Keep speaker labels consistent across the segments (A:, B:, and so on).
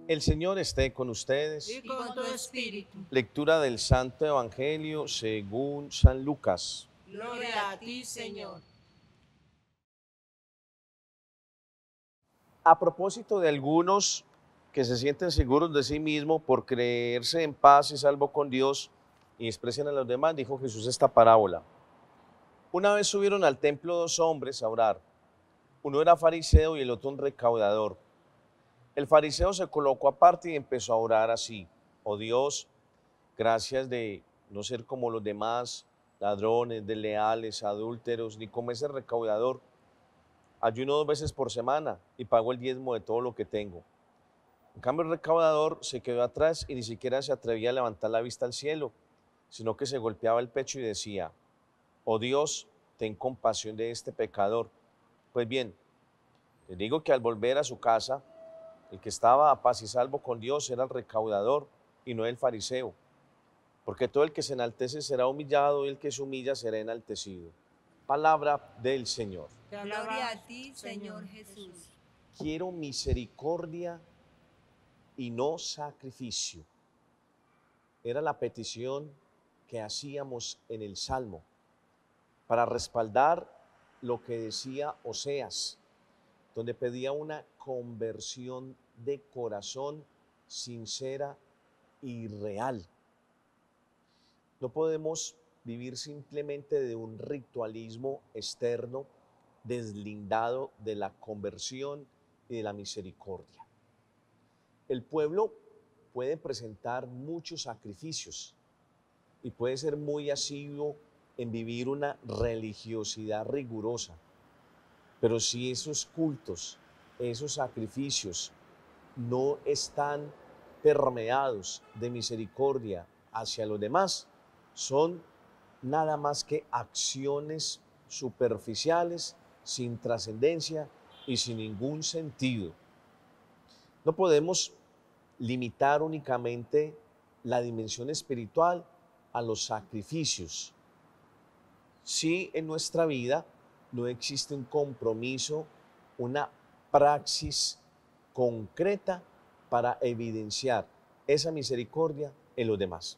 A: El Señor esté con ustedes.
B: y con tu espíritu.
A: Lectura del Santo Evangelio según San Lucas.
B: Gloria a ti, Señor.
A: A propósito de algunos que se sienten seguros de sí mismos por creerse en paz y salvo con Dios y expresan a los demás, dijo Jesús esta parábola. Una vez subieron al templo dos hombres a orar. Uno era fariseo y el otro un recaudador. El fariseo se colocó aparte y empezó a orar así: oh Dios, gracias de no ser como los demás, ladrones, desleales, adúlteros, ni como ese recaudador. Ayuno 2 veces por semana y pago el diezmo de todo lo que tengo. En cambio, el recaudador se quedó atrás y ni siquiera se atrevía a levantar la vista al cielo, sino que se golpeaba el pecho y decía: oh Dios, ten compasión de este pecador. Pues bien, les digo que al volver a su casa, el que estaba a paz y salvo con Dios era el recaudador y no el fariseo. Porque todo el que se enaltece será humillado y el que se humilla será enaltecido. Palabra del Señor.
C: Gloria a ti, Señor Jesús.
A: Quiero misericordia y no sacrificio. Era la petición que hacíamos en el Salmo para respaldar lo que decía Oseas, donde pedía una conversión de corazón sincera y real. No podemos vivir simplemente de un ritualismo externo deslindado de la conversión y de la misericordia. El pueblo puede presentar muchos sacrificios y puede ser muy asiduo en vivir una religiosidad rigurosa, pero si esos cultos, esos sacrificios no están permeados de misericordia hacia los demás, son nada más que acciones superficiales, sin trascendencia y sin ningún sentido. No podemos limitar únicamente la dimensión espiritual a los sacrificios. Si en nuestra vida no existe un compromiso, una praxis concreta para evidenciar esa misericordia en los demás.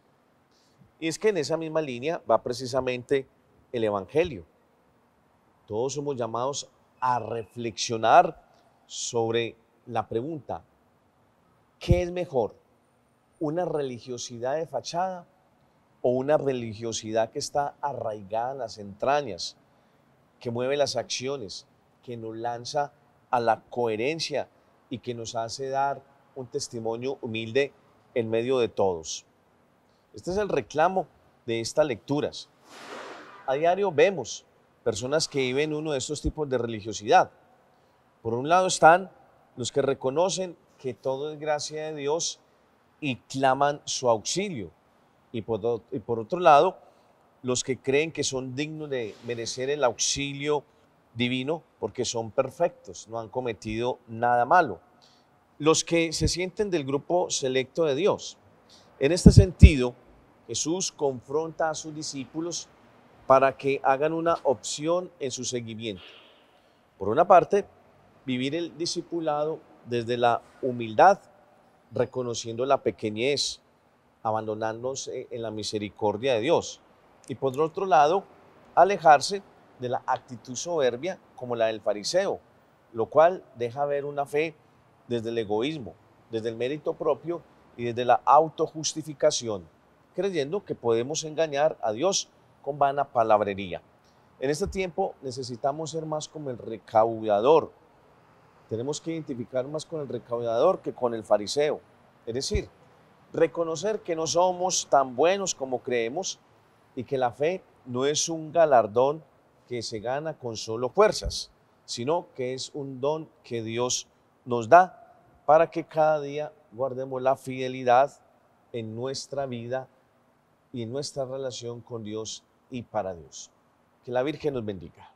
A: Y es que en esa misma línea va precisamente el Evangelio. Todos somos llamados a reflexionar sobre la pregunta: ¿qué es mejor? ¿Una religiosidad de fachada o una religiosidad que está arraigada en las entrañas, que mueve las acciones, que nos lanza a la coherencia y que nos hace dar un testimonio humilde en medio de todos? Este es el reclamo de estas lecturas. A diario vemos personas que viven uno de estos tipos de religiosidad. Por un lado están los que reconocen que todo es gracia de Dios y claman su auxilio. Y por otro lado, los que creen que son dignos de merecer el auxilio divino porque son perfectos, no han cometido nada malo. Los que se sienten del grupo selecto de Dios. En este sentido, Jesús confronta a sus discípulos para que hagan una opción en su seguimiento. Por una parte, vivir el discipulado desde la humildad, reconociendo la pequeñez, abandonándose en la misericordia de Dios. Y por otro lado, alejarse de la actitud soberbia como la del fariseo, lo cual deja ver una fe desde el egoísmo, desde el mérito propio y desde la autojustificación, creyendo que podemos engañar a Dios con vana palabrería. En este tiempo necesitamos ser más como el recaudador. Tenemos que identificar más con el recaudador que con el fariseo. Es decir, reconocer que no somos tan buenos como creemos y que la fe no es un galardón que se gana con solo fuerzas, sino que es un don que Dios nos da para que cada día guardemos la fidelidad en nuestra vida y en nuestra relación con Dios y para Dios. Que la Virgen nos bendiga.